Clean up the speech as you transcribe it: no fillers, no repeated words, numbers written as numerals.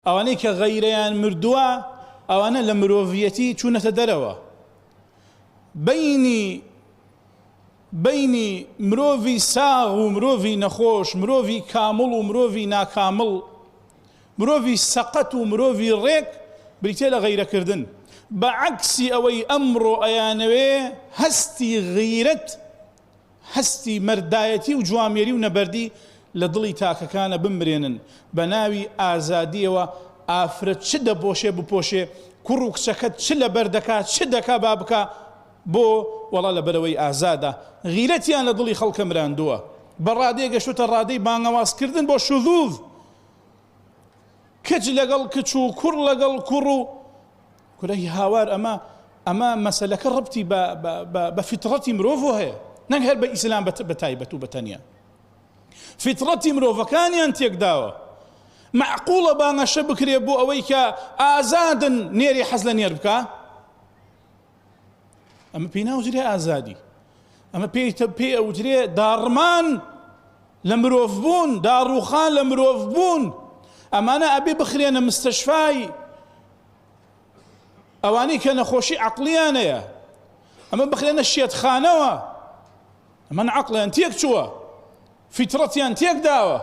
ئەوانەی کە غەیرەیان مردووە ئەوانە لە مرۆڤیەتی چوونەتە دەرەوە. بەینی مرۆڤی ساغ و مرۆڤی نەخۆش، مرۆڤی کامڵ و مرۆڤی ناکامڵ، مرۆڤی سەقەت و مرۆڤی ڕێک بریتێ لە غەیرەکردن. بەعەکسی ئەوەی ئەمڕۆ ئەیانەوێ هەستی غیرەت، هەستی مەردایەتی و جوامێری و نەبەردی لە دڵی تاکەکانە بمرێنن بە ناوی ئازادیەوە. ئافرەت چ دەپۆشێ بپۆشێ، کوڕ و کچەکەت چ لەبەر دەکات چ دەکا با بکە، بۆ وەڵا لەبەرەوەی ئازادە. غیرەتیان لە دڵی خەڵکە مراندووە، بە ڕادەیە گەشتوتە ڕادەی بانگەوازکردن بۆ شوذوذ، کچ لەگەڵ کچ و کوڕ لەگەڵ کوڕ و کورەی هاوار. ئەمە مەسەلەکە ڕبتی بە فیتڕەتی مرۆڤ هەیە، نەک هەر بە ئیسلام بەتایبەت و بەتەنیا. فیتڕەتی مرۆڤەکانیان تێکداوە. معقوڵە بانگەشە بکرێ بۆ ئەوەی کە ئازادن نێری حەز لە نێر بکە؟ ئەمە پێی ناوترێ ئازادی، ئەمە پێی ئەوترێ داڕمان لە مرۆڤ بوون، داڕوخان لە مرۆڤ بوون. ئەمانە ئەبێ بخرێنە مستەشفای ئەوانەی کە نەخۆشی عەقڵیانەیە، ئەمە بخرێنە شێتخانەوە. ئەمە عەقڵیان تێک چووە، فیتڕەتیان تێک داوە.